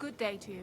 Good day to you.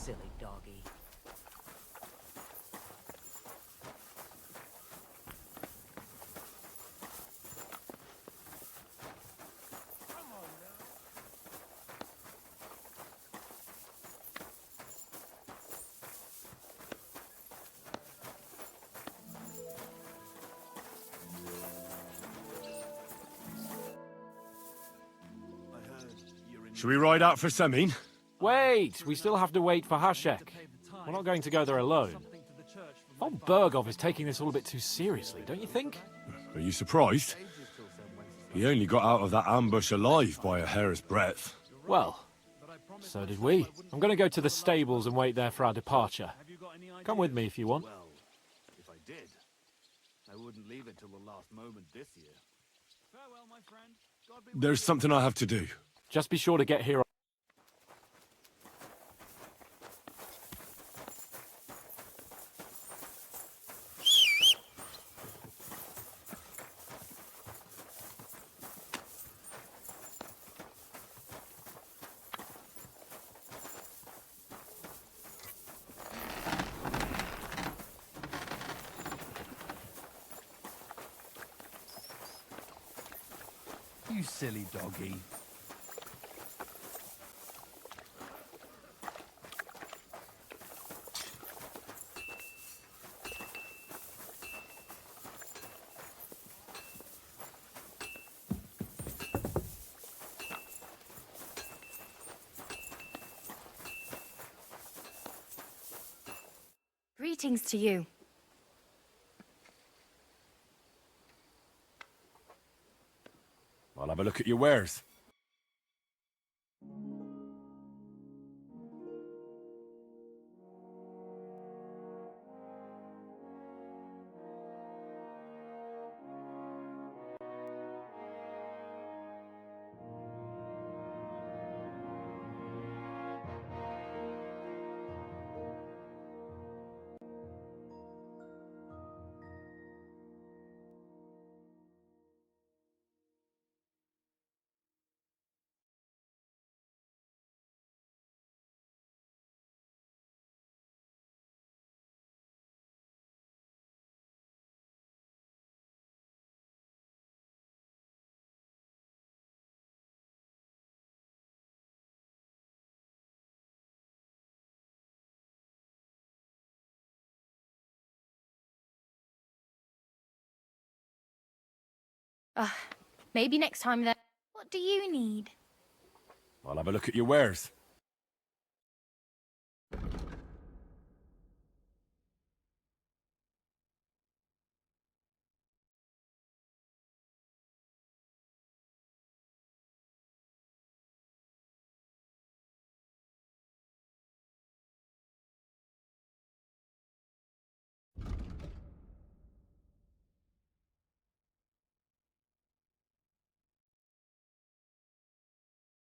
Silly doggy. Should we ride out for Semin? Wait! We still have to wait for Hashek. We're not going to go there alone. Von Bergov is taking this all a bit too seriously, don't you think? Are you surprised? He only got out of that ambush alive by a hair's breadth. Well, so did we. I'm going to go to the stables and wait there for our departure. Come with me if you want. Well, if I did, I wouldn't leave it till the last moment this year. Farewell, my friend. God be with There's you. something I have to do. Just be sure to get here. You silly doggy. Greetings to you. I'll have a look at your wares. Maybe next time then. What do you need? I'll have a look at your wares.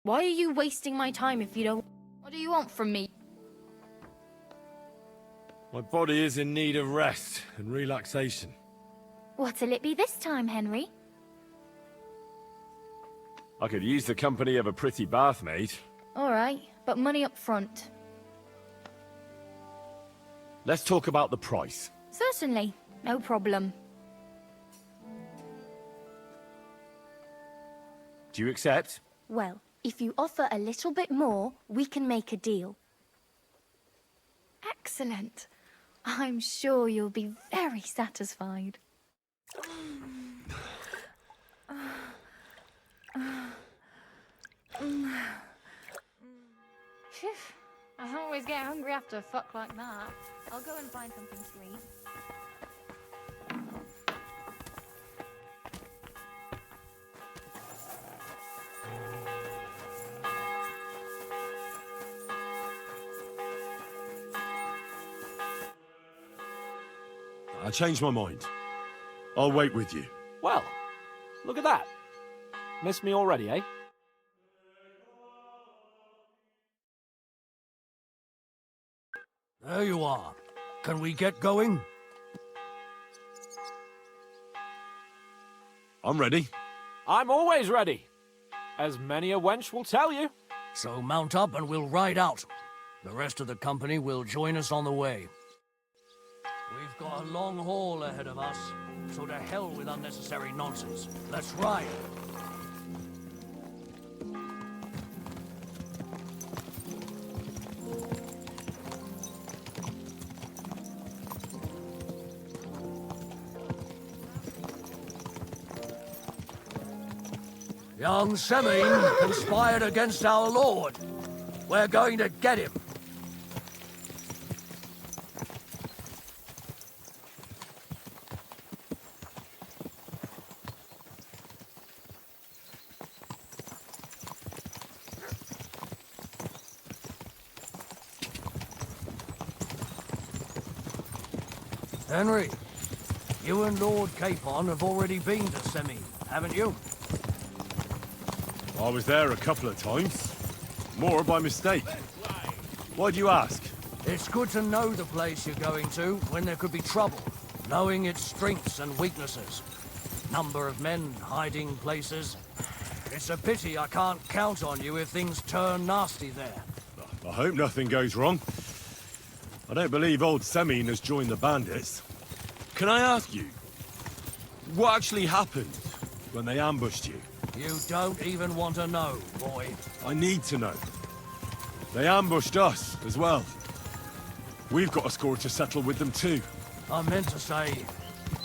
Why are you wasting my time if you don't... What do you want from me? My body is in need of rest and relaxation. What'll it be this time, Henry? I could use the company of a pretty bath maid. Alright, but money up front. Let's talk about the price. Certainly, no problem. Do you accept? Well, if you offer a little bit more, we can make a deal. Excellent. I'm sure you'll be very satisfied. Phew. I always get hungry after a fuck like that. I'll go and find something to eat. I changed my mind. I'll wait with you. Well, look at that. Miss me already, eh? There you are. Can we get going? I'm ready. I'm always ready. As many a wench will tell you. So mount up and we'll ride out. The rest of the company will join us on the way. We've got a long haul ahead of us, so to hell with unnecessary nonsense. Let's ride! Young Semine conspired against our Lord. We're going to get him. Henry, you and Lord Capon have already been to Semine, haven't you? I was there a couple of times. More by mistake. Why do you ask? It's good to know the place you're going to when there could be trouble, knowing its strengths and weaknesses. Number of men hiding places. It's a pity I can't count on you if things turn nasty there. I hope nothing goes wrong. I don't believe old Semine has joined the bandits. Can I ask you, what actually happened when they ambushed you? You don't even want to know, boy. I need to know. They ambushed us as well. We've got a score to settle with them too. I meant to say,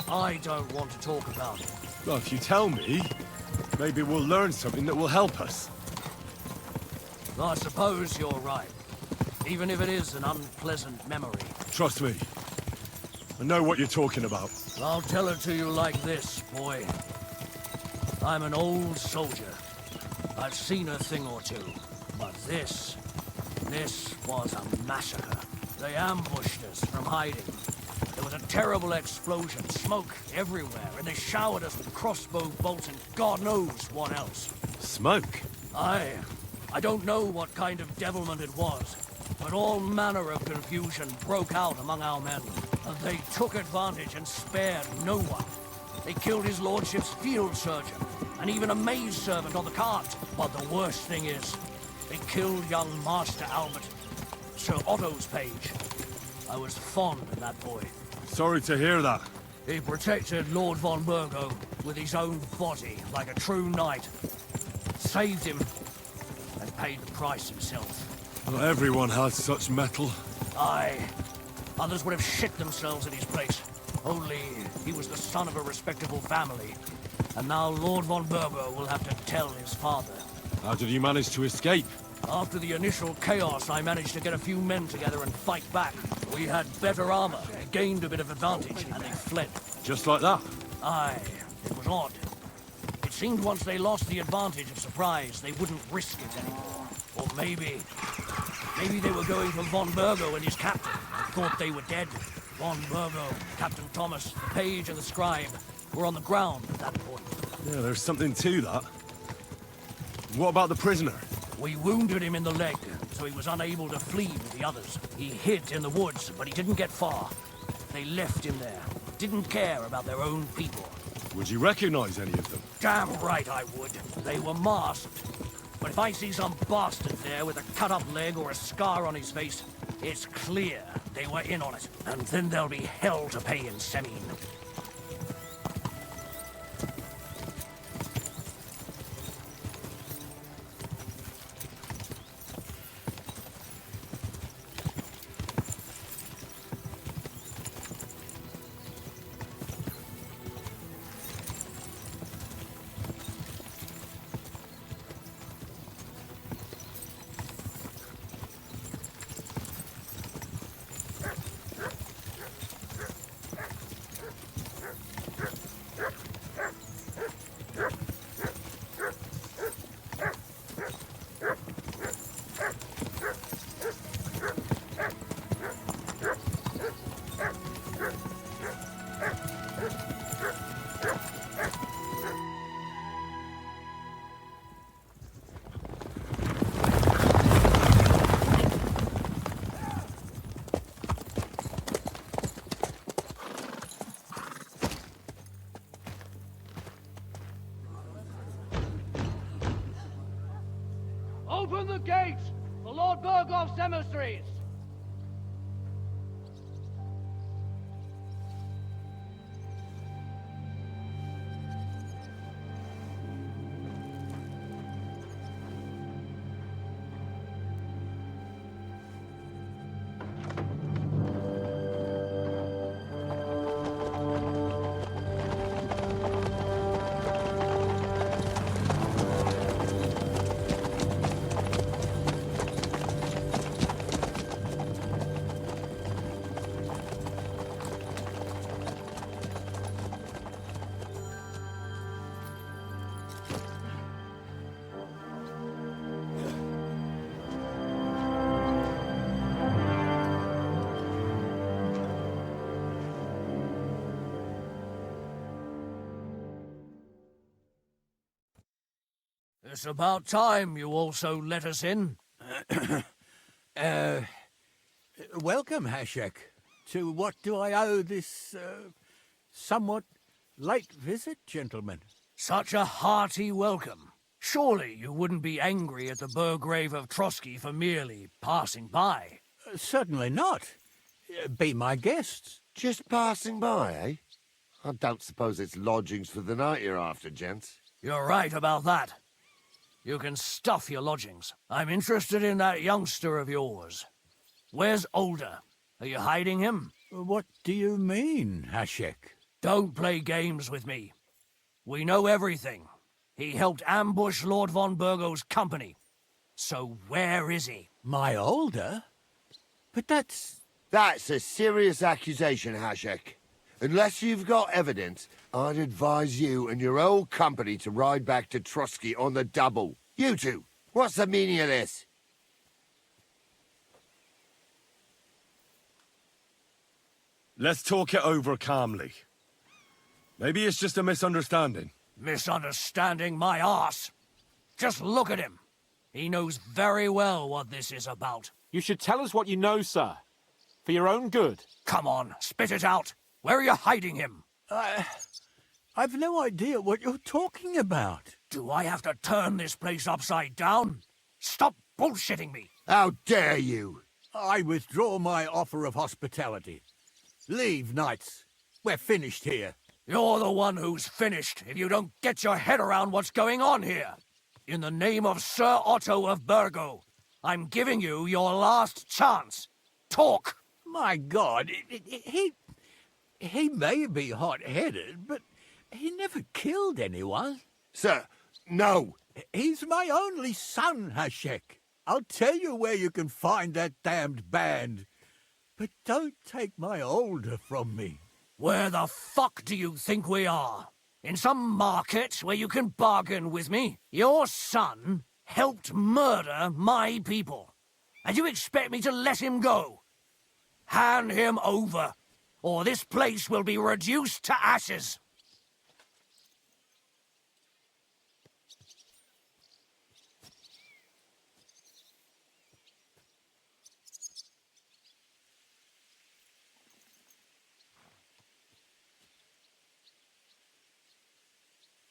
I don't want to talk about it. Well, if you tell me, maybe we'll learn something that will help us. I suppose you're right. Even if it is an unpleasant memory. Trust me, I know what you're talking about. I'll tell it to you like this, boy. I'm an old soldier. I've seen a thing or two. But this was a massacre. They ambushed us from hiding. There was a terrible explosion, smoke everywhere, and they showered us with crossbow bolts and God knows what else. Smoke? I don't know what kind of devilment it was, but all manner of confusion broke out among our men. And they took advantage and spared no one. They killed his lordship's field surgeon, and even a maid servant on the cart. But the worst thing is, they killed young Master Albert, Sir Otto's page. I was fond of that boy. Sorry to hear that. He protected Lord von Burgo with his own body like a true knight. Saved him, and paid the price himself. Not everyone has such metal. Aye. Others would have shit themselves in his place. Only he was the son of a respectable family. And now Lord von Burgo will have to tell his father. How did you manage to escape? After the initial chaos, I managed to get a few men together and fight back. We had better armor, gained a bit of advantage, and they fled. Just like that? Aye, it was odd. It seemed once they lost the advantage of surprise, they wouldn't risk it anymore. Or maybe they were going for von Burgo and his captain, and thought they were dead. Von Burgo, Captain Thomas, the page and the scribe were on the ground at that point. Yeah, there's something to that. What about the prisoner? We wounded him in the leg, so he was unable to flee with the others. He hid in the woods, but he didn't get far. They left him there. Didn't care about their own people. Would you recognize any of them? Damn right I would. They were masked. But if I see some bastard there with a cut-up leg or a scar on his face, it's clear they were in on it. And then there'll be hell to pay in Semine. Open the gates for Lord Burgoff's emissaries! It's about time you also let us in. Welcome, Hashek. To what do I owe this, somewhat late visit, gentlemen? Such a hearty welcome. Surely you wouldn't be angry at the Burgrave of Trotsky for merely passing by. Certainly not. Be my guests. Just passing by, eh? I don't suppose it's lodgings for the night you're after, gents. You're right about that. You can stuff your lodgings. I'm interested in that youngster of yours. Where's Older? Are you hiding him? What do you mean, Hashek? Don't play games with me. We know everything. He helped ambush Lord von Burgo's company. So where is he? My Older? But that's That's a serious accusation, Hashek. Unless you've got evidence, I'd advise you and your old company to ride back to Trusky on the double. You two, what's the meaning of this? Let's talk it over calmly. Maybe it's just a misunderstanding. Misunderstanding my arse. Just look at him. He knows very well what this is about. You should tell us what you know, sir. For your own good. Come on, spit it out. Where are you hiding him? I've no idea what you're talking about. Do I have to turn this place upside down? Stop bullshitting me. How dare you? I withdraw my offer of hospitality. Leave, knights. We're finished here. You're the one who's finished if you don't get your head around what's going on here. In the name of Sir Otto of Burgo, I'm giving you your last chance. Talk! My God, he may be hot-headed, but he never killed anyone. Sir, no. He's my only son, Hashek. I'll tell you where you can find that damned band. But don't take my older from me. Where the fuck do you think we are? In some market where you can bargain with me? Your son helped murder my people. And you expect me to let him go? Hand him over, or this place will be reduced to ashes.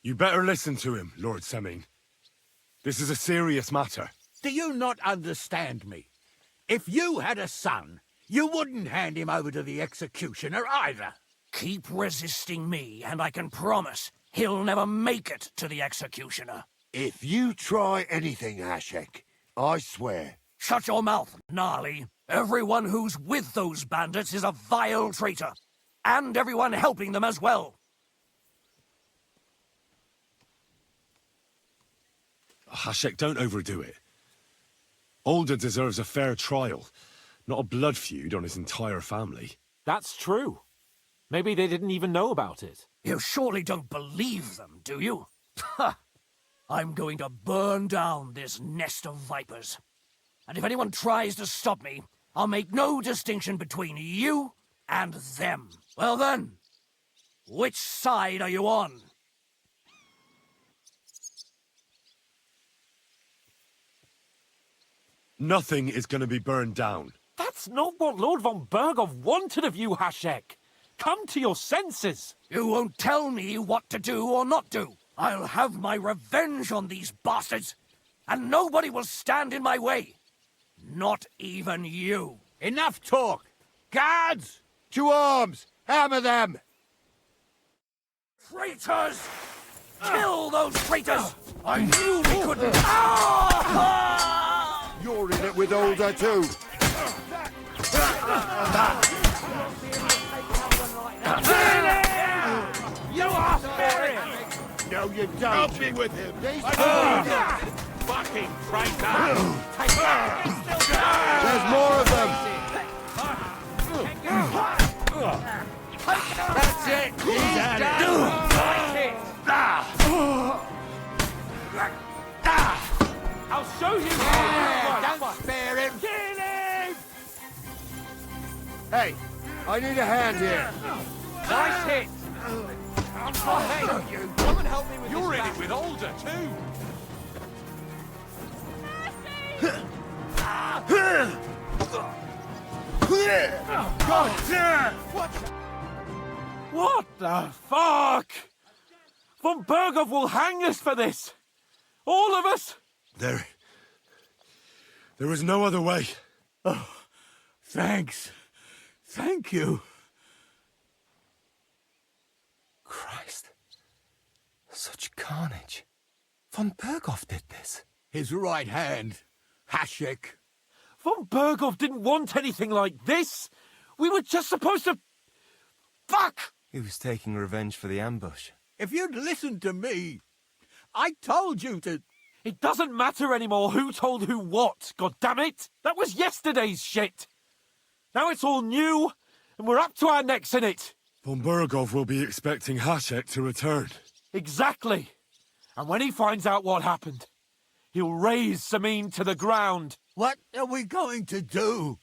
You better listen to him, Lord Seming. This is a serious matter. Do you not understand me? If you had a son, you wouldn't hand him over to the executioner either. Keep resisting me, and I can promise he'll never make it to the executioner. If you try anything, Hashek, I swear. Shut your mouth, Gnarly. Everyone who's with those bandits is a vile traitor. And everyone helping them as well. Hashek, don't overdo it. Older deserves a fair trial, not a blood feud on his entire family. That's true. Maybe they didn't even know about it. You surely don't believe them, do you? Ha! I'm going to burn down this nest of vipers. And if anyone tries to stop me, I'll make no distinction between you and them. Well then, which side are you on? Nothing is going to be burned down. That's not what Lord von Bergov wanted of you, Hashek. Come to your senses. You won't tell me what to do or not do. I'll have my revenge on these bastards, and nobody will stand in my way. Not even you. Enough talk! Guards! To arms! Hammer them! Traitors! Kill those traitors! I knew we couldn't... You're in it with Older too. You are spirit! No, you don't. Help me with him! Fucking traitor! There's more of them! That's it! He's at it! I'll show you! Don't spare him! Kill him! Hey, I need a hand here. Nice hit! Hey, you! Come and help me with You're this in it with Older, too! What the fuck? Von Bergov will hang us for this! All of us! There was no other way. Oh, thanks. Thank you. Christ. Such carnage. Von Bergov did this. His right hand, Hashek. Von Bergov didn't want anything like this! We were just supposed to... Fuck! He was taking revenge for the ambush. If you'd listened to me, I told you to... It doesn't matter anymore who told who what, goddammit! That was yesterday's shit! Now it's all new, and we're up to our necks in it. Von Burgov will be expecting Hashek to return. Exactly. And when he finds out what happened, he'll raze Samin to the ground. What are we going to do?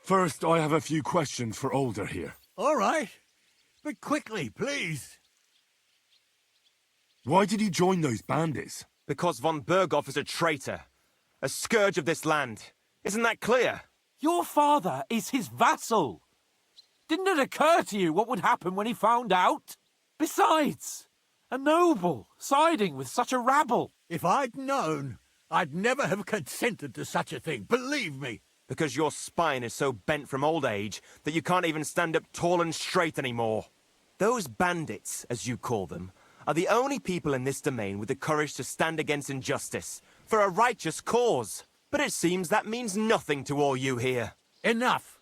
First, I have a few questions for Older here. All right. But quickly, please. Why did you join those bandits? Because von Burgov is a traitor. A scourge of this land. Isn't that clear? Your father is his vassal. Didn't it occur to you what would happen when he found out? Besides, a noble siding with such a rabble. If I'd known, I'd never have consented to such a thing, believe me. Because your spine is so bent from old age that you can't even stand up tall and straight anymore. Those bandits, as you call them, are the only people in this domain with the courage to stand against injustice, for a righteous cause. But it seems that means nothing to all you here. Enough.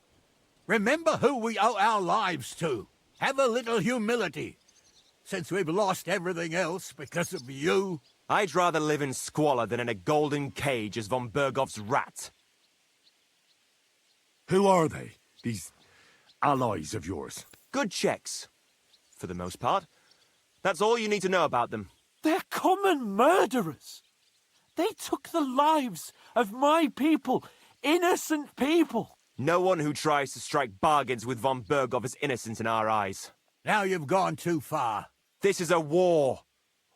Remember who we owe our lives to. Have a little humility. Since we've lost everything else because of you. I'd rather live in squalor than in a golden cage as von Burgov's rat. Who are they, these allies of yours? Good checks, for the most part. That's all you need to know about them. They're common murderers. They took the lives of my people, innocent people. No one who tries to strike bargains with von Burgov is innocent in our eyes. Now you've gone too far. This is a war.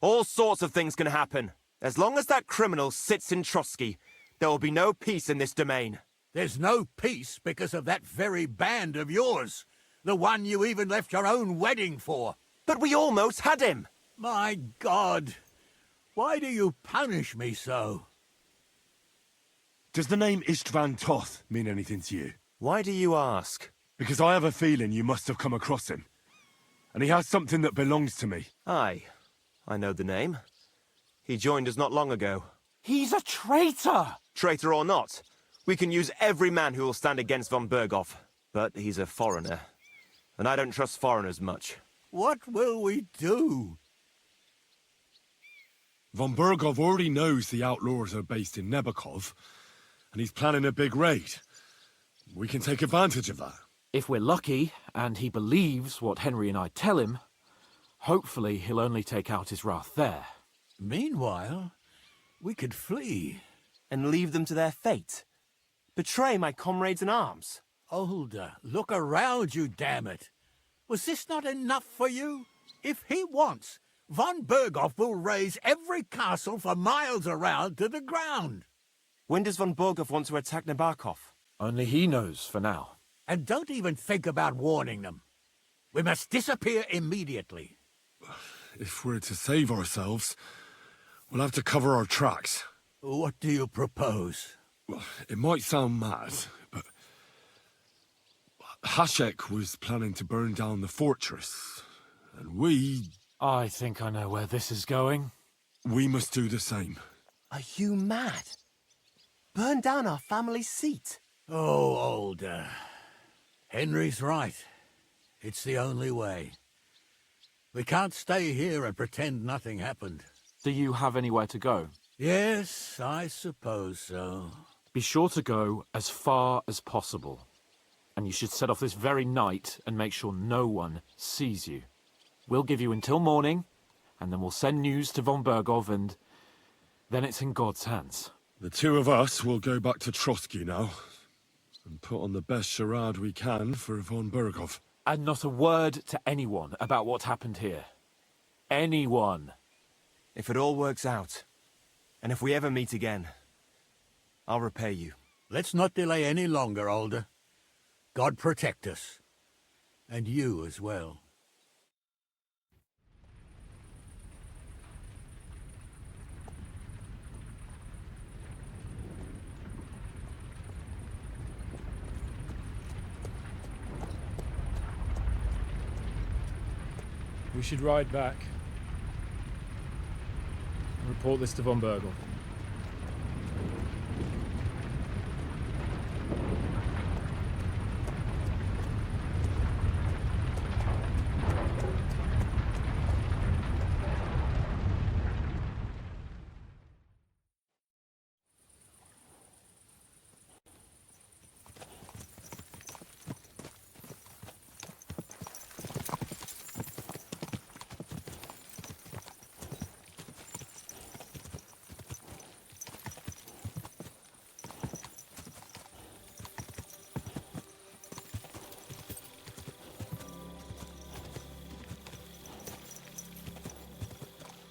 All sorts of things can happen. As long as that criminal sits in Trotsky, there will be no peace in this domain. There's no peace because of that very band of yours. The one you even left your own wedding for. But we almost had him. My God. Why do you punish me so? Does the name Istvan Toth mean anything to you? Why do you ask? Because I have a feeling you must have come across him. And he has something that belongs to me. Aye, I know the name. He joined us not long ago. He's a traitor! Traitor or not, we can use every man who will stand against von Burgov. But he's a foreigner, and I don't trust foreigners much. What will we do? Von Burgov already knows the outlaws are based in Nebakov, and he's planning a big raid. We can take advantage of that. If we're lucky, and he believes what Henry and I tell him, hopefully he'll only take out his wrath there. Meanwhile, we could flee. And leave them to their fate? Betray my comrades in arms? Older, look around you, damn it. Was this not enough for you? If he wants, von Burgov will raise every castle for miles around to the ground. When does von Burgov want to attack Nebakov? Only he knows for now. And don't even think about warning them. We must disappear immediately. If we're to save ourselves, we'll have to cover our tracks. What do you propose? Well, it might sound mad, but Hashek was planning to burn down the fortress, and we I think I know where this is going. must do the same. Are you mad? Burn down our family seat? Oh, Older. Henry's right. It's the only way. We can't stay here and pretend nothing happened. Do you have anywhere to go? Yes, I suppose so. Be sure to go as far as possible. And you should set off this very night and make sure no one sees you. We'll give you until morning, and then we'll send news to von Burgov, and then it's in God's hands. The two of us will go back to Trotsky now, and put on the best charade we can for von Burgov. And not a word to anyone about what happened here. Anyone. If it all works out, and if we ever meet again, I'll repay you. Let's not delay any longer, Older. God protect us. And you as well. We should ride back and report this to von Burgov.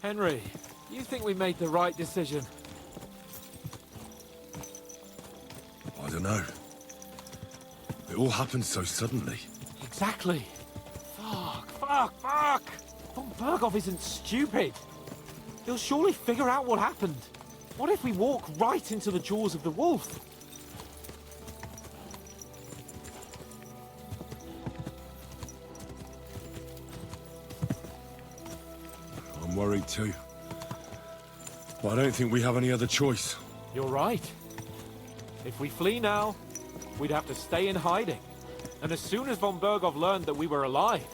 Henry, you think we made the right decision? I don't know. It all happened so suddenly. Exactly. Fuck! Von Berghoff isn't stupid. He'll surely figure out what happened. What if we walk right into the jaws of the wolf? I'm worried too. But I don't think we have any other choice. You're right. If we flee now, we'd have to stay in hiding. And as soon as von Berghoff learned that we were alive,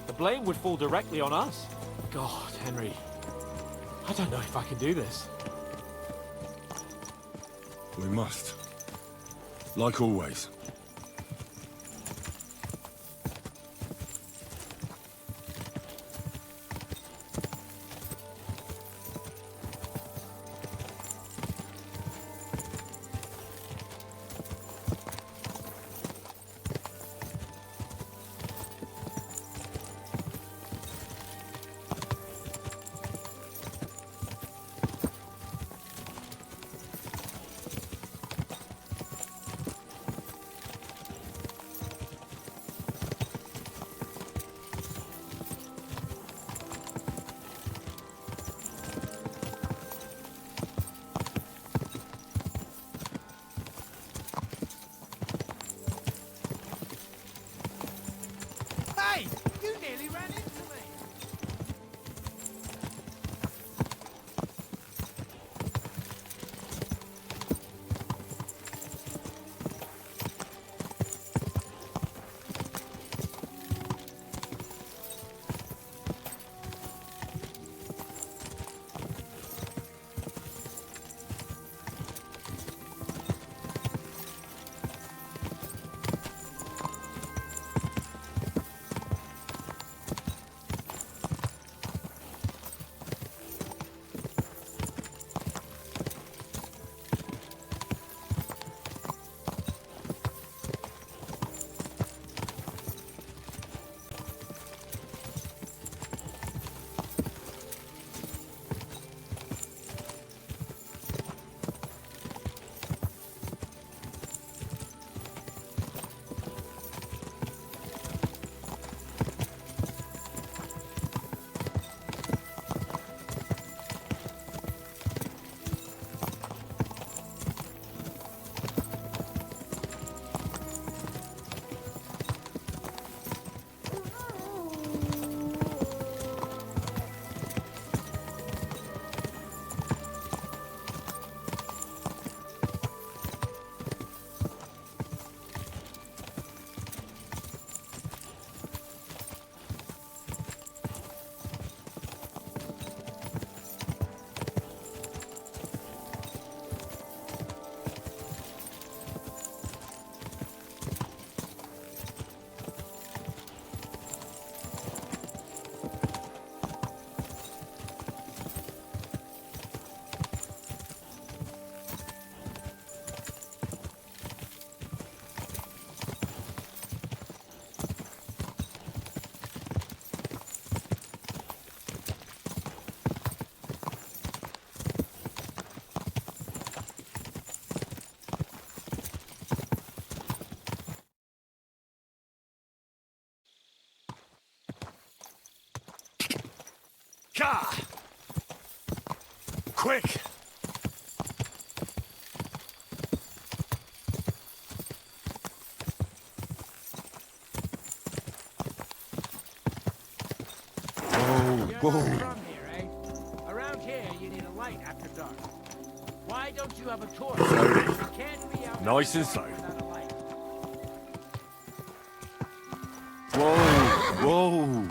the blame would fall directly on us. God, Henry, I don't know if I can do this. We must. Like always. Hey! You nearly ran into me! Ka! Quick! You're not from here, eh? Around here, you need a light after dark. Why don't you have a torch? Slowly. You can't be out Nice in and the slow. dark without a light. Whoa!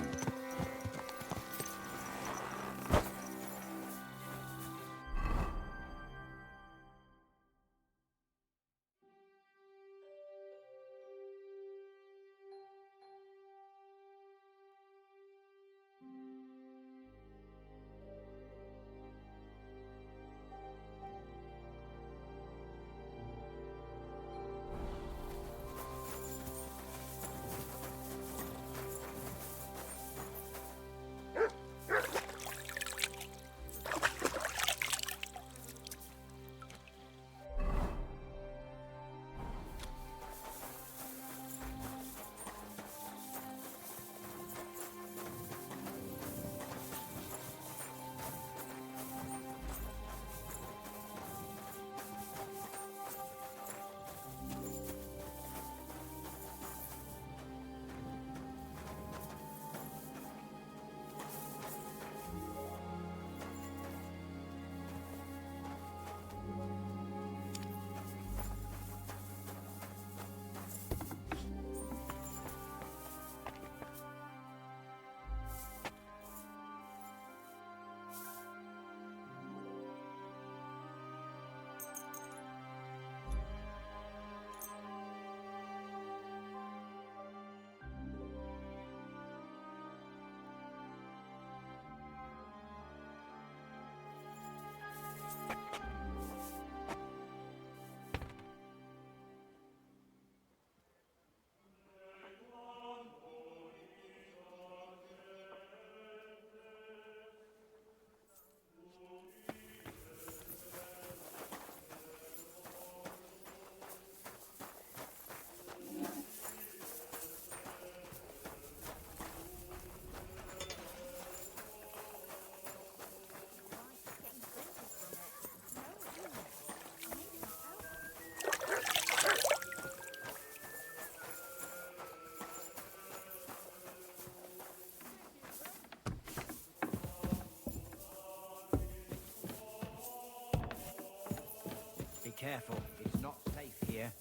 careful. It's not safe here.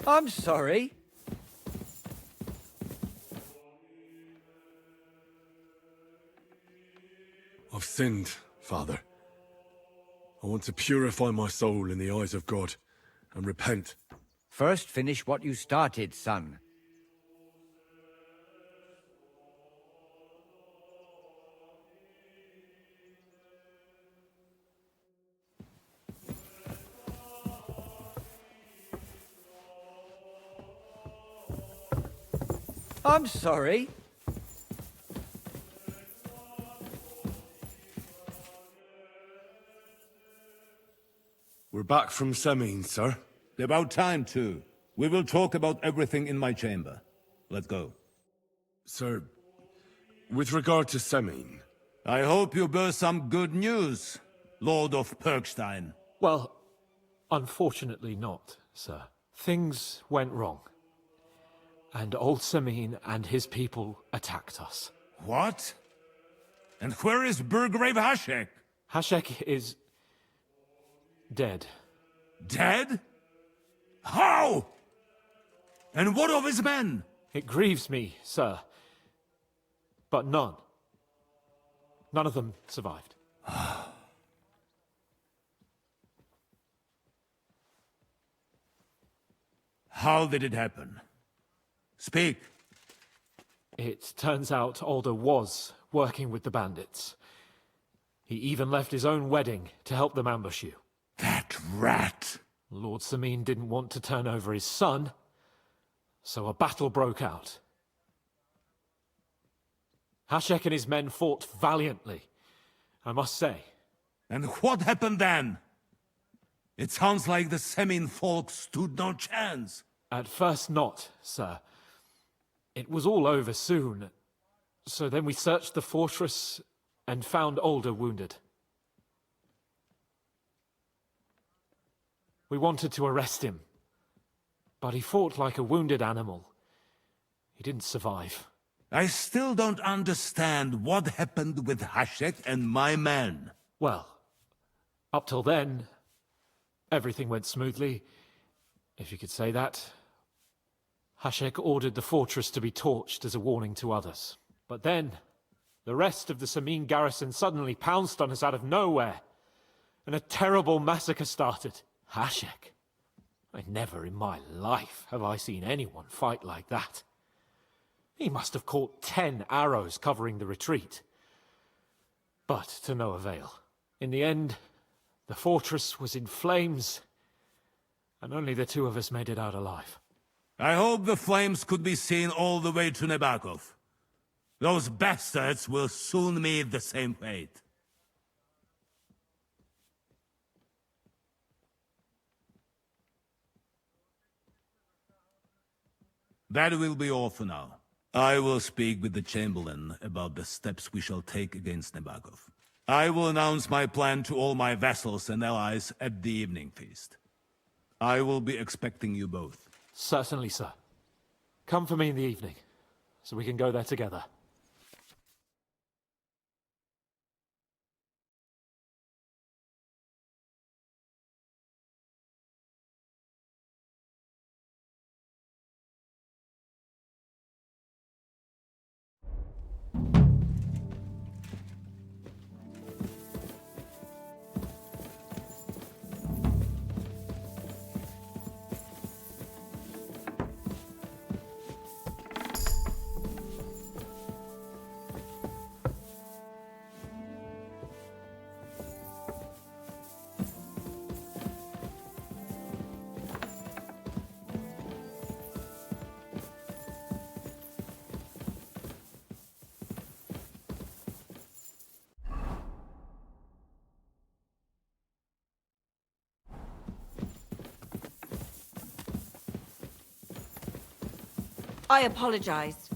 I'm sorry. I've sinned, Father. I want to purify my soul in the eyes of God and repent. First, finish what you started, son. I'm sorry. We're back from Semin, sir. About time, too. We will talk about everything in my chamber. Let's go. Sir, with regard to Semin... I hope you bear some good news, Lord of Perkstein. Well, unfortunately not, sir. Things went wrong. And old Samin and his people attacked us. What? And where is Burgrave Hashek? Hashek is... dead. Dead? How? And what of his men? It grieves me, sir. But none of them survived. How did it happen? Speak. It turns out Alder was working with the bandits. He even left his own wedding to help them ambush you. That rat! Lord Samin didn't want to turn over his son, so a battle broke out. Hashek and his men fought valiantly, I must say. And what happened then? It sounds like the Semin folk stood no chance. At first not, sir. It was all over soon. So then we searched the fortress and found Alder wounded. We wanted to arrest him, but he fought like a wounded animal. He didn't survive. I still don't understand what happened with Hashek and my men. Well, up till then, everything went smoothly, if you could say that. Hashek ordered the fortress to be torched as a warning to others. But then, the rest of the Samin garrison suddenly pounced on us out of nowhere, and a terrible massacre started. Hashek? Never in my life have I seen anyone fight like that. He must have caught 10 arrows covering the retreat. But to no avail. In the end, the fortress was in flames, and only the two of us made it out alive. I hope the flames could be seen all the way to Nebakov. Those bastards will soon meet the same fate. That will be all for now. I will speak with the Chamberlain about the steps we shall take against Nebakov. I will announce my plan to all my vassals and allies at the evening feast. I will be expecting you both. Certainly, sir. Come for me in the evening, so we can go there together. I apologize.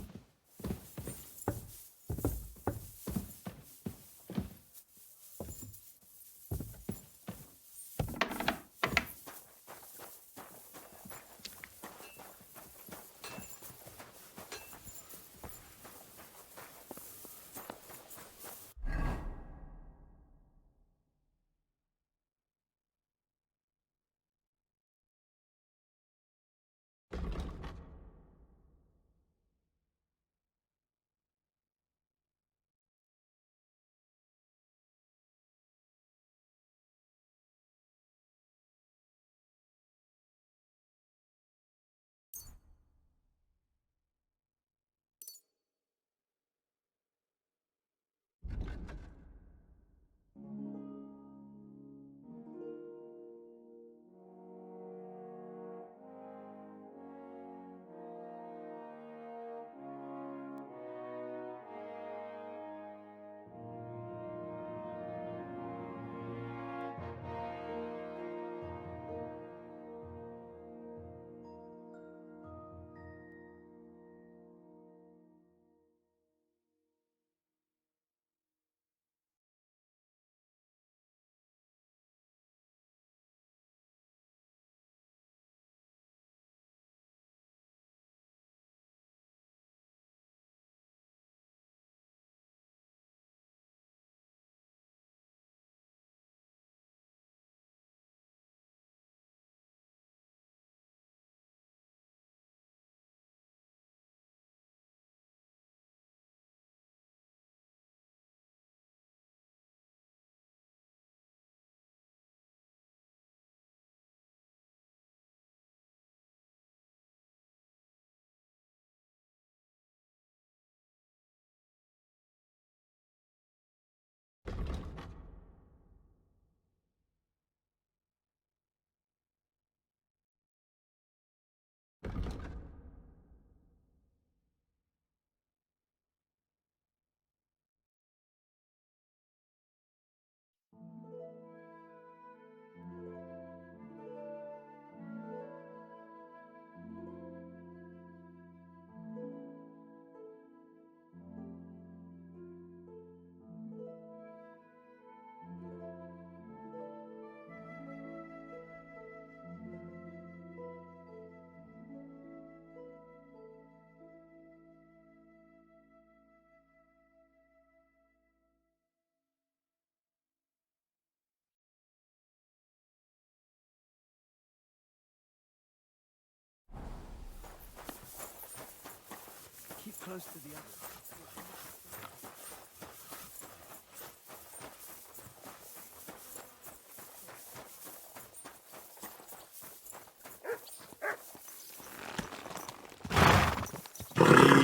close to the others.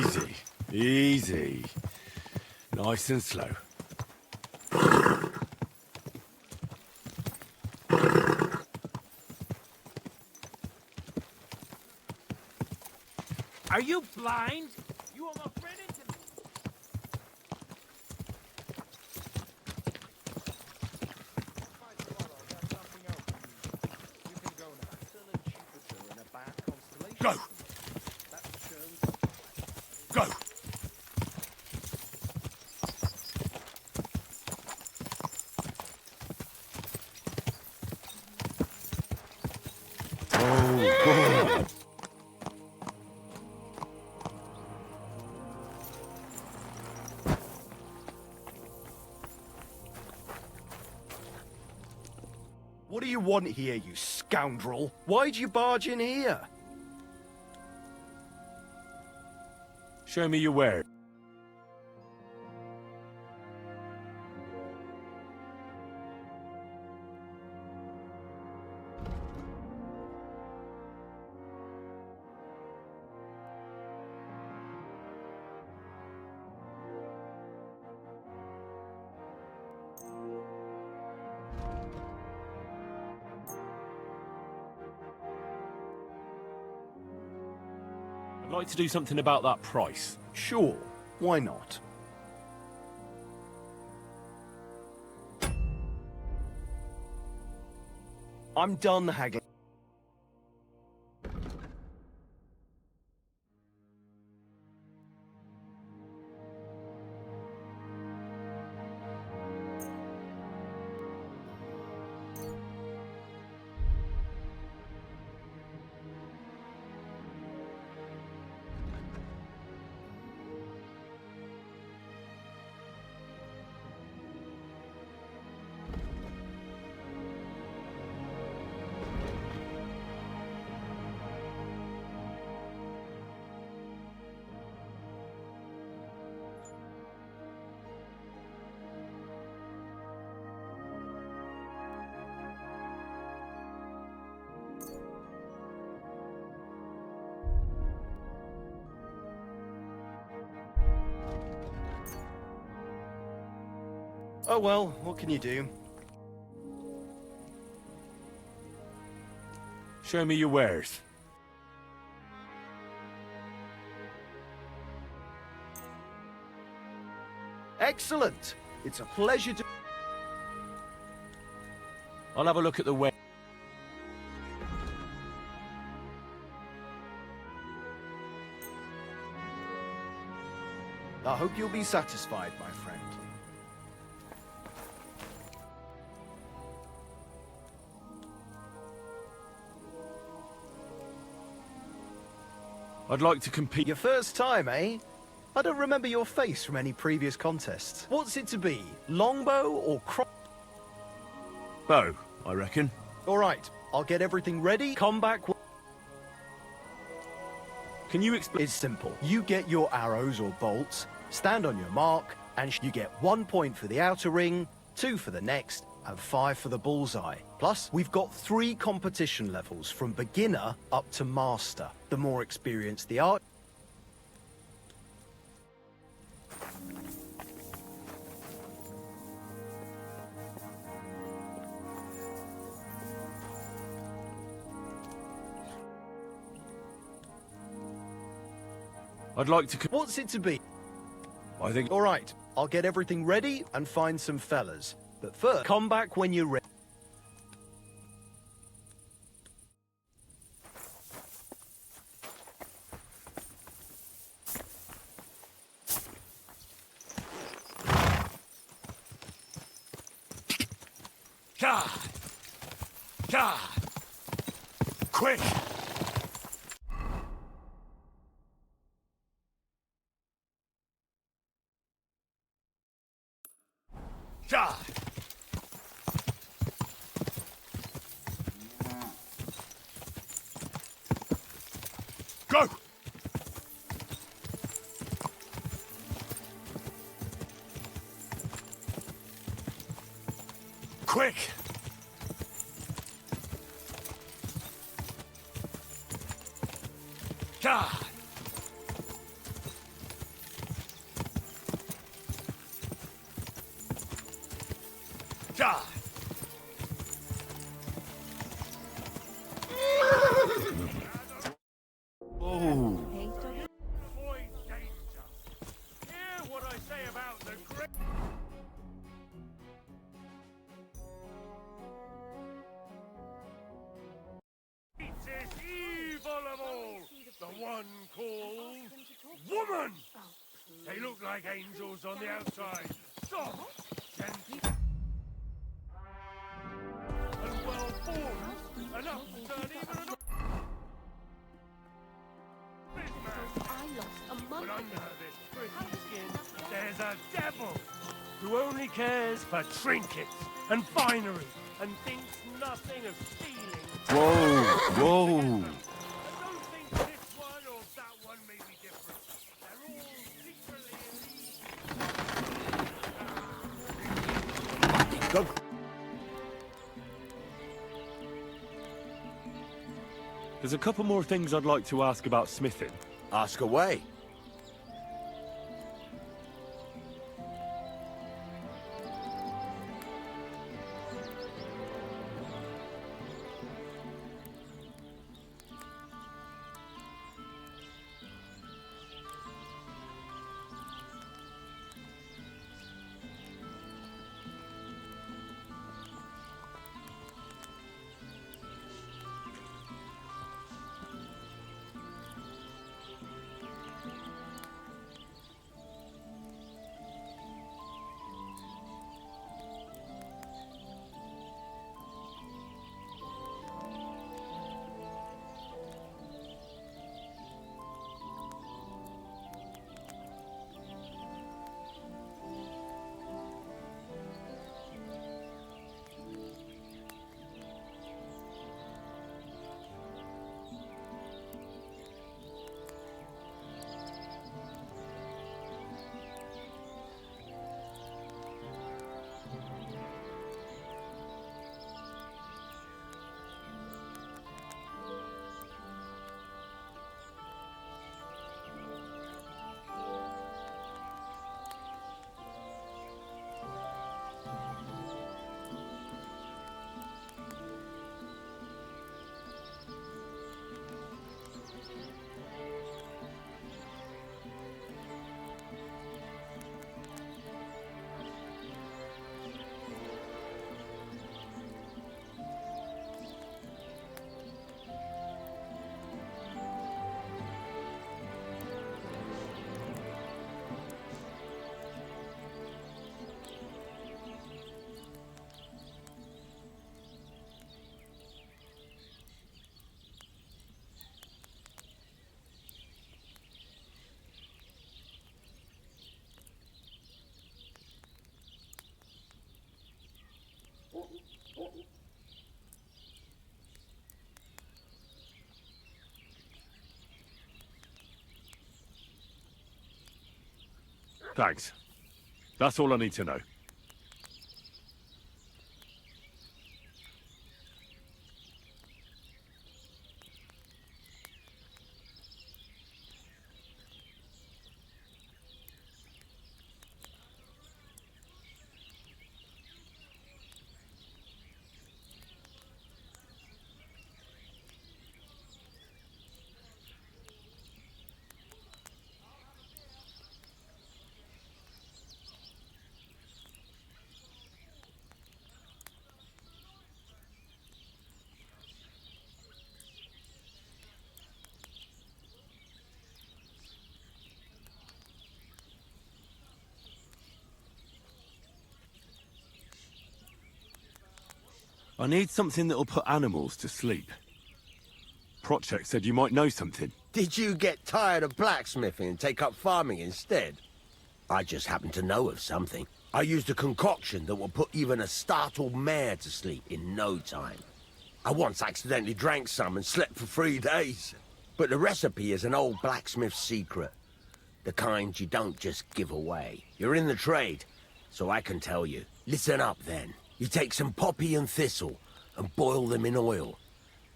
Easy, easy. Nice and slow. Are you blind? You almost ran into me. Go! Go! Oh, God. What do you want here, you scoundrel? Why'd you barge in here? Show me your wares. I'd like to do something about that price. Sure, why not? I'm done haggling. Oh well, what can you do? Show me your wares. Excellent! It's a pleasure to... I'll have a look at the ware. I hope you'll be satisfied, my friend. I'd like to compete. Your first time, eh? I don't remember your face from any previous contests. What's it to be? Longbow or Bow, I reckon. Alright, I'll get everything ready. Come back. Can you explain? It's simple. You get your arrows or bolts, stand on your mark, and you get 1 point for the outer ring, 2 for the next, and 5 for the bullseye. Plus, we've got 3 competition levels from beginner up to master. The more experienced the art, I'd like to. what's it to be? I think. Alright, I'll get everything ready and find some fellas. But first, come back when you're ready. God! God! Quick! God! Go! Quick! God! God! Oh! Avoid danger. Hear what I say about the great... Greatest evil of all! The one called... Woman! They look like angels on the outside. Soft, gentle, and well-formed, enough to turn even an... But under this pretty skin, there's a devil who only cares for trinkets and finery and thinks nothing of stealing. Whoa, whoa. I don't think this one or that one may be different. They're all secretly elite. There's a couple more things I'd like to ask about smithing. Ask away. Thanks. That's all I need to know. I need something that'll put animals to sleep. Project said you might know something. Did you get tired of blacksmithing and take up farming instead? I just happen to know of something. I used a concoction that will put even a startled mare to sleep in no time. I once accidentally drank some and slept for 3 days. But the recipe is an old blacksmith's secret. The kind you don't just give away. You're in the trade, so I can tell you. Listen up then. You take some poppy and thistle and boil them in oil.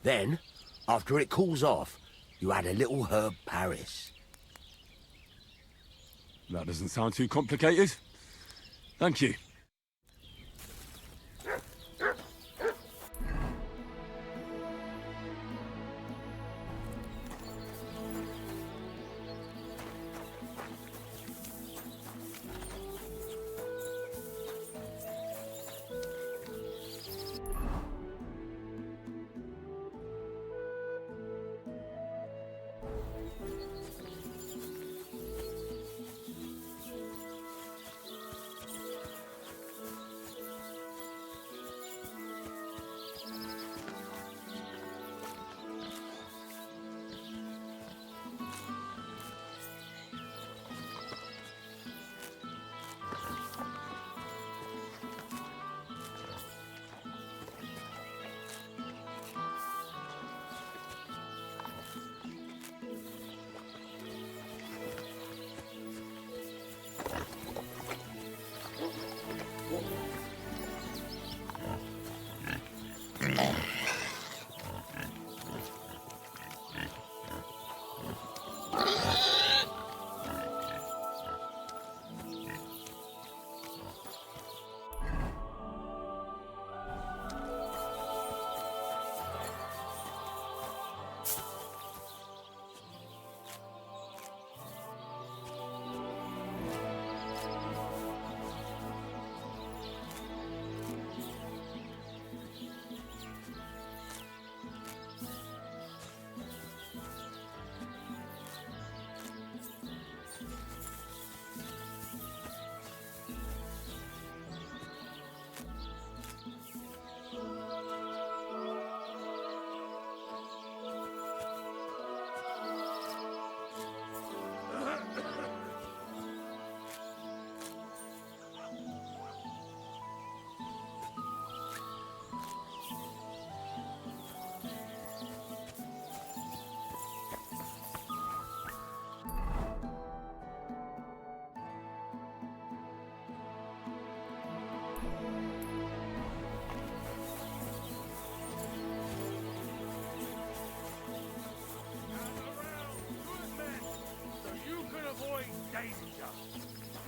Then, after it cools off, you add a little herb Paris. That doesn't sound too complicated. Thank you.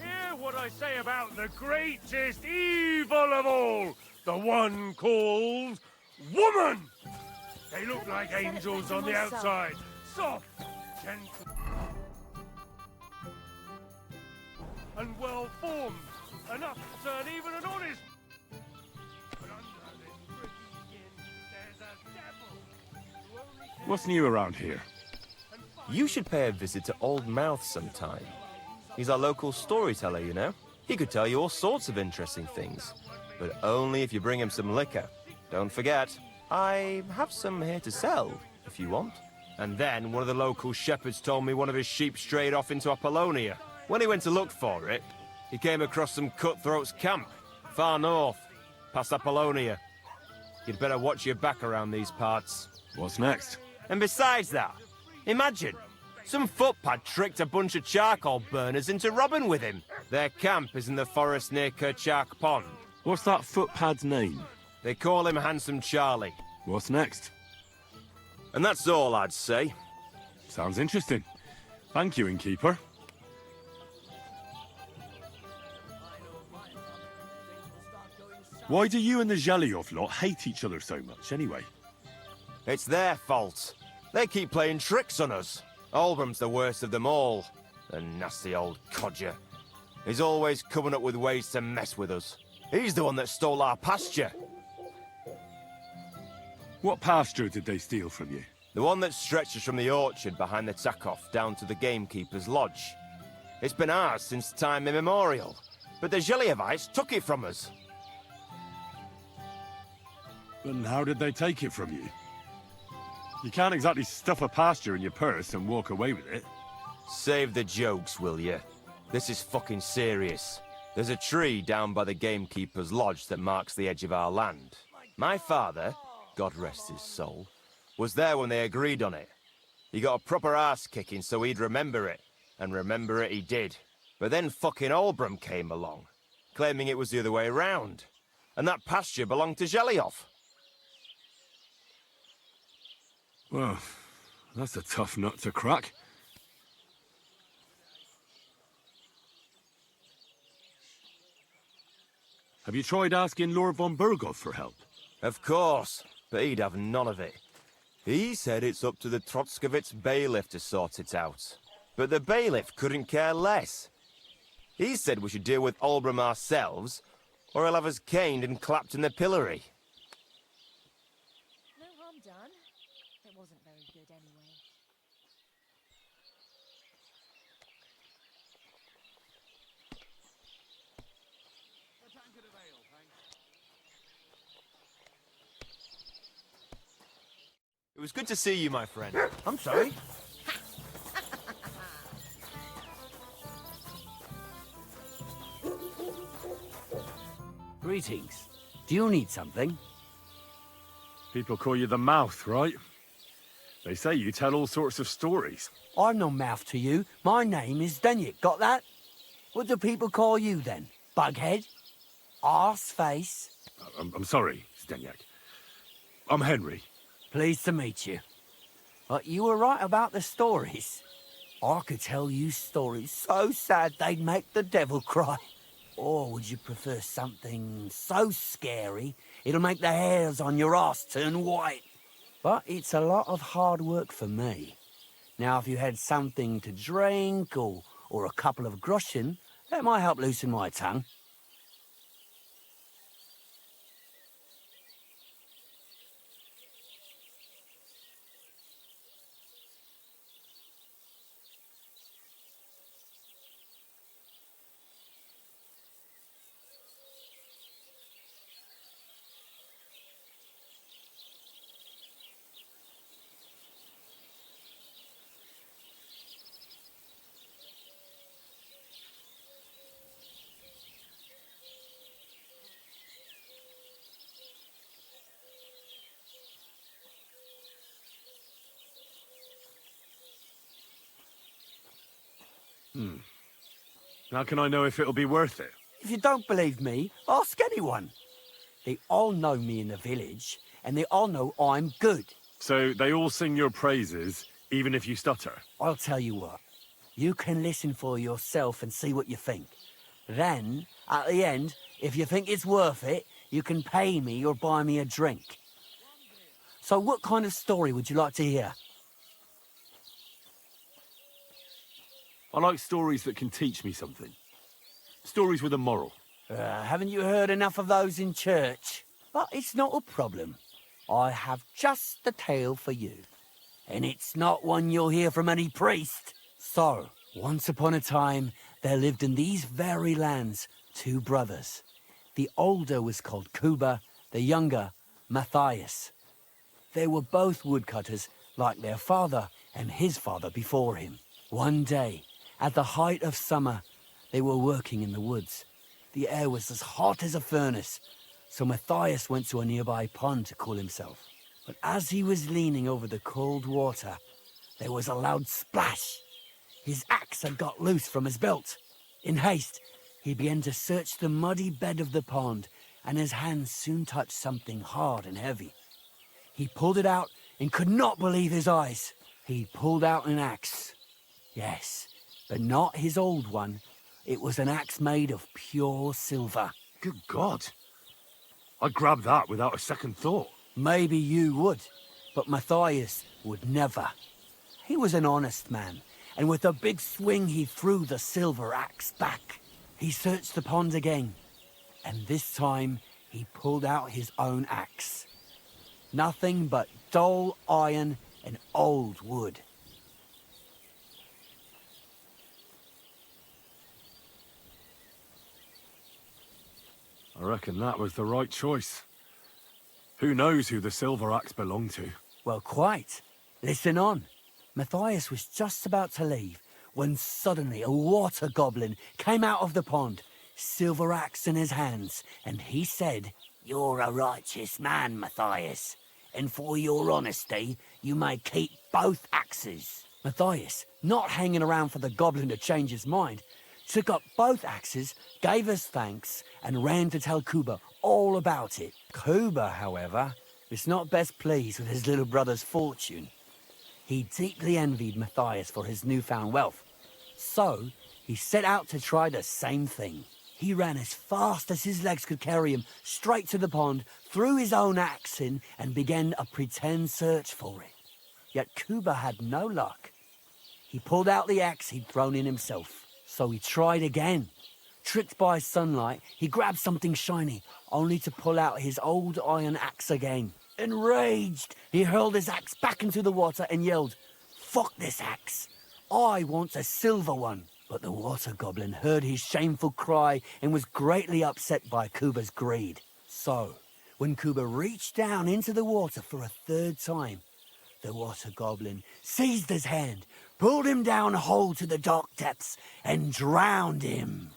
Hear what I say about the greatest evil of all, the one called woman. They look like angels on the outside, soft, gentle, and well-formed, enough to turn even an honest. But under this pretty skin, there's a devil who only cares. What's new around here? You should pay a visit to Old Mouth sometime. He's our local storyteller, you know. He could tell you all sorts of interesting things. But only if you bring him some liquor. Don't forget, I have some here to sell, if you want. And then one of the local shepherds told me one of his sheep strayed off into Apollonia. When he went to look for it, he came across some cutthroats' camp, far north, past Apollonia. You'd better watch your back around these parts. What's next? And besides that, imagine, some footpad tricked a bunch of charcoal burners into robbing with him. Their camp is in the forest near Kerchak Pond. What's that footpad's name? They call him Handsome Charlie. What's next? And that's all I'd say. Sounds interesting. Thank you, innkeeper. Why do you and the Zhelyov lot hate each other so much, anyway? It's their fault. They keep playing tricks on us. Olbram's the worst of them all. The nasty old codger. He's always coming up with ways to mess with us. He's the one that stole our pasture. What pasture did they steal from you? The one that stretches from the orchard behind the Takov down to the gamekeeper's lodge. It's been ours since time immemorial, but the Zhelyevites took it from us. And how did they take it from you? You can't exactly stuff a pasture in your purse and walk away with it. Save the jokes, will you? This is fucking serious. There's a tree down by the gamekeeper's lodge that marks the edge of our land. My father, God rest his soul, was there when they agreed on it. He got a proper ass-kicking so he'd remember it. And remember it he did. But then fucking Olbram came along, claiming it was the other way around. and that pasture belonged to Zhelyov. Well, that's a tough nut to crack. Have you tried asking Lord von Burgov for help? Of course, but he'd have none of it. He said it's up to the Trotskovitz bailiff to sort it out. But the bailiff couldn't care less. He said we should deal with Olbram ourselves, or he'll have us caned and clapped in the pillory. No harm done. It wasn't very good anyway. It was good to see you, my friend. I'm sorry? Greetings. Do you need something? People call you the Mouth, right? They say you tell all sorts of stories. I'm no mouth to you. My name is Denyek. Got that? What do people call you then? Bughead? Arseface? I'm sorry, Zdeněk. I'm Henry. Pleased to meet you. But you were right about the stories. I could tell you stories so sad they'd make the devil cry. Or would you prefer something so scary it'll make the hairs on your ass turn white? But it's a lot of hard work for me. Now, if you had something to drink or a couple of groschen, that might help loosen my tongue. How can I know if it'll be worth it? If you don't believe me, ask anyone. They all know me in the village, and they all know I'm good. So they all sing your praises, even if you stutter? I'll tell you what. You can listen for yourself and see what you think. Then, at the end, if you think it's worth it, you can pay me or buy me a drink. So what kind of story would you like to hear? I like stories that can teach me something. Stories with a moral. Haven't you heard enough of those in church? But it's not a problem. I have just the tale for you. And it's not one you'll hear from any priest. So, once upon a time, there lived in these very lands 2 brothers. The older was called Kuba, the younger, Matthias. They were both woodcutters, like their father and his father before him. One day, at the height of summer, they were working in the woods. The air was as hot as a furnace, so Matthias went to a nearby pond to cool himself. But as he was leaning over the cold water, there was a loud splash. His axe had got loose from his belt. In haste, he began to search the muddy bed of the pond, and his hands soon touched something hard and heavy. He pulled it out and could not believe his eyes. He pulled out an axe. Yes, but not his old one. It was an axe made of pure silver. Good God. I'd grab that without a second thought. Maybe you would, but Matthias would never. He was an honest man, and with a big swing he threw the silver axe back. He searched the pond again, and this time he pulled out his own axe. Nothing but dull iron and old wood. I reckon that was the right choice. Who knows who the silver axe belonged to? Well, quite. Listen on. Matthias was just about to leave when suddenly a water goblin came out of the pond, silver axe in his hands, and he said, "You're a righteous man, Matthias, and for your honesty, you may keep both axes." Matthias, not hanging around for the goblin to change his mind, took up both axes, gave us thanks, and ran to tell Kuba all about it. Kuba, however, was not best pleased with his little brother's fortune. He deeply envied Matthias for his newfound wealth, so he set out to try the same thing. He ran as fast as his legs could carry him straight to the pond, threw his own axe in, and began a pretend search for it. Yet Kuba had no luck. He pulled out the axe he'd thrown in himself, so he tried again. Tricked by sunlight, he grabbed something shiny, only to pull out his old iron axe again. Enraged, he hurled his axe back into the water and yelled, "Fuck this axe! I want a silver one!" But the water goblin heard his shameful cry and was greatly upset by Kuba's greed. So, when Kuba reached down into the water for a third time, the water goblin seized his hand, pulled him down whole to the dark depths, and drowned him.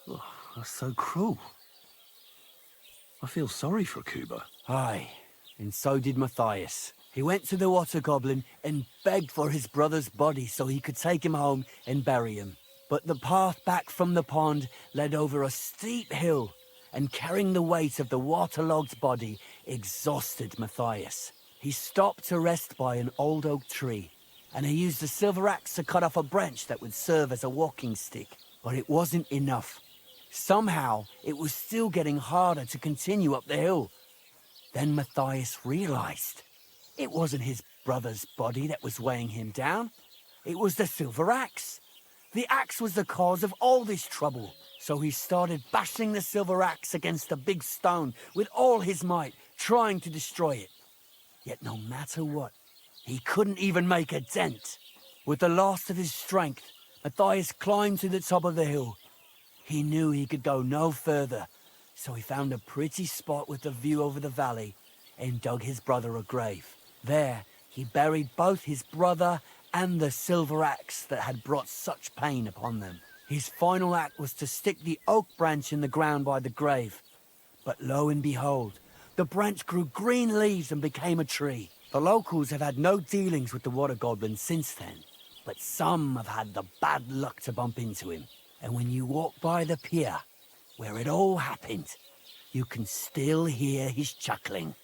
Oh, that's so cruel. I feel sorry for Kuba. Aye, and so did Matthias. He went to the water goblin and begged for his brother's body so he could take him home and bury him. But the path back from the pond led over a steep hill, and carrying the weight of the waterlogged body exhausted Matthias. He stopped to rest by an old oak tree, and he used a silver axe to cut off a branch that would serve as a walking stick. But it wasn't enough. Somehow, it was still getting harder to continue up the hill. Then Matthias realized it wasn't his brother's body that was weighing him down. It was the silver axe. The axe was the cause of all this trouble. So he started bashing the silver axe against a big stone with all his might, trying to destroy it. Yet no matter what, he couldn't even make a dent. With the last of his strength, Matthias climbed to the top of the hill. He knew he could go no further, so he found a pretty spot with a view over the valley and dug his brother a grave. There, he buried both his brother and the silver axe that had brought such pain upon them. His final act was to stick the oak branch in the ground by the grave. But lo and behold, the branch grew green leaves and became a tree. The locals have had no dealings with the water goblin since then, but some have had the bad luck to bump into him. And when you walk by the pier, where it all happened, you can still hear his chuckling.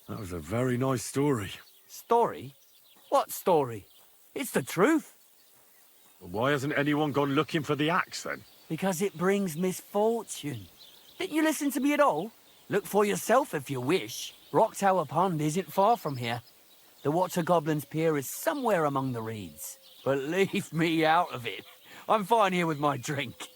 That was a very nice story. Story? What story? It's the truth. Why hasn't anyone gone looking for the axe, then? Because it brings misfortune. Didn't you listen to me at all? Look for yourself if you wish. Rock Tower Pond isn't far from here. The Water Goblin's Pier is somewhere among the reeds. But leave me out of it. I'm fine here with my drink.